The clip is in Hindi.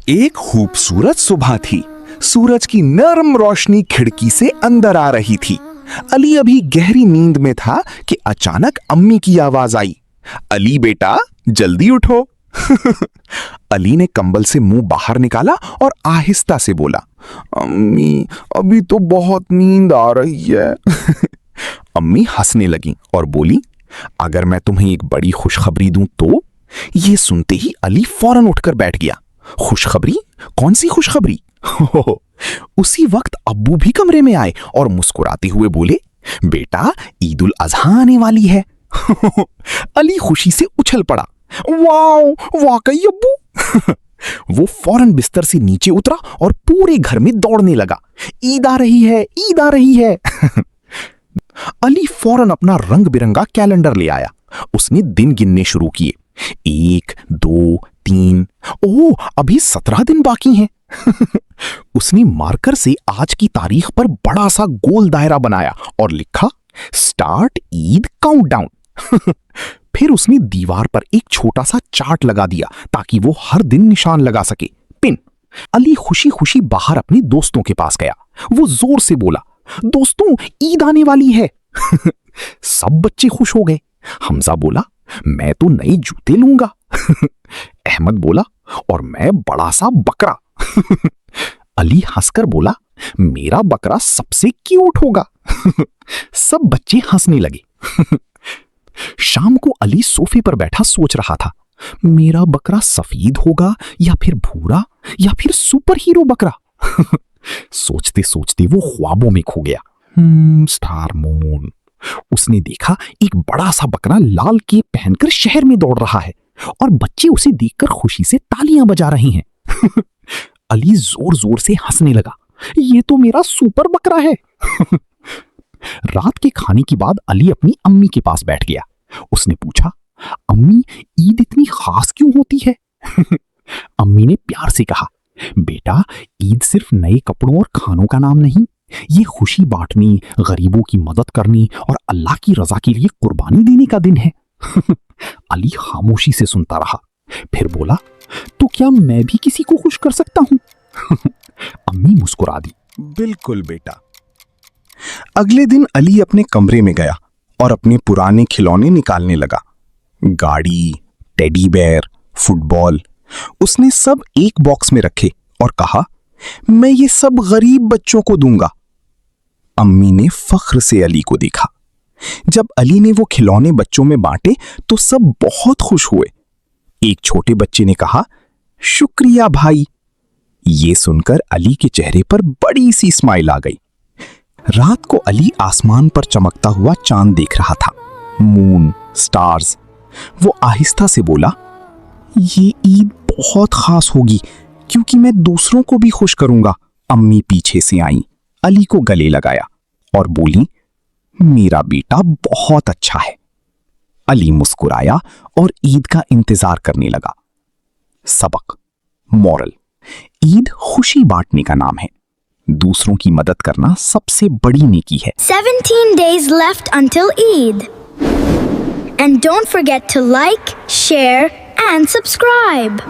एक खूबसूरत सुबह थी। सूरज की नरम रोशनी खिड़की से अंदर आ रही थी। अली अभी गहरी नींद में था कि अचानक अम्मी की आवाज आई, अली बेटा जल्दी उठो। अली ने कंबल से मुंह बाहर निकाला और आहिस्ता से बोला, अम्मी अभी तो बहुत नींद आ रही है। अम्मी हंसने लगी और बोली, अगर मैं तुम्हें एक बड़ी खुशखबरी दूं तो? ये सुनते ही अली फौरन उठकर बैठ गया। खुशखबरी? कौन सी खुशखबरी? उसी वक्त अब्बू भी कमरे में आए और मुस्कुराते हुए बोले, बेटा ईद उल अजहा आने वाली है। अली खुशी से उछल पड़ा, वाओ वाकई अब्बू। वो फौरन बिस्तर से नीचे उतरा और पूरे घर में दौड़ने लगा, ईद आ रही है, ईद आ रही है। अली फौरन अपना रंग बिरंगा कैलेंडर ले आया। उसने दिन गिनने शुरू किए, 1 2 3, ओह अभी 17 दिन बाकी हैं। उसने मार्कर से आज की तारीख पर बड़ा सा गोल दायरा बनाया और लिखा, स्टार्ट ईद काउंटडाउन। फिर उसने दीवार पर एक छोटा सा चार्ट लगा दिया ताकि वो हर दिन निशान लगा सके, पिन। अली खुशी खुशी बाहर अपने दोस्तों के पास गया। वो जोर से बोला, दोस्तों ईद आने वाली है। सब बच्चे खुश हो गए। हमजा बोला, मैं तो नए जूते लूंगा। अहमद बोला, और मैं बड़ा सा बकरा। अली हंसकर बोला, मेरा बकरा सबसे क्यूट होगा। सब बच्चे हंसने लगे। शाम को अली सोफे पर बैठा सोच रहा था, मेरा बकरा सफेद होगा या फिर भूरा या फिर सुपर हीरो बकरा। सोचते सोचते वो ख्वाबों में खो गया। Star moon. उसने देखा एक बड़ा सा बकरा लाल केप पहनकर शहर में दौड़ रहा है और बच्चे उसे देखकर खुशी से तालियां बजा रहे हैं। अली जोर जोर से हंसने लगा, ये तो मेरा सुपर बकरा है। रात के खाने के बाद अली अपनी अम्मी के पास बैठ गया। उसने पूछा, अम्मी ईद इतनी खास क्यों होती है? अम्मी ने प्यार से कहा, बेटा ईद सिर्फ नए कपड़ों और खानों का नाम नहीं, ये खुशी बांटने, गरीबों की मदद करने और अल्लाह की रजा के लिए कुर्बानी देने का दिन है। अली खामोशी से सुनता रहा, फिर बोला, तो क्या मैं भी किसी को खुश कर सकता हूं? अम्मी मुस्कुरा दी, बिल्कुल बेटा। अगले दिन अली अपने कमरे में गया और अपने पुराने खिलौने निकालने लगा। गाड़ी, टेडी बेयर, फुटबॉल, उसने सब एक बॉक्स में रखे और कहा, मैं ये सब गरीब बच्चों को दूंगा। अम्मी ने फख्र से अली को देखा। जब अली ने वो खिलौने बच्चों में बांटे तो सब बहुत खुश हुए। एक छोटे बच्चे ने कहा, शुक्रिया भाई। ये सुनकर अली के चेहरे पर बड़ी सी स्माइल आ गई। रात को अली आसमान पर चमकता हुआ चांद देख रहा था, मून, स्टार्स। वो आहिस्ता से बोला, ये ईद बहुत खास होगी क्योंकि मैं दूसरों को भी खुश करूंगा। अम्मी पीछे से आई, अली को गले लगाया और बोली, मेरा बेटा बहुत अच्छा है। अली मुस्कुराया और ईद का इंतजार करने लगा। सबक, मॉरल, ईद खुशी बांटने का नाम है। दूसरों की मदद करना सबसे बड़ी नेकी है। 17 days left until Eid. And don't forget to like, share and subscribe.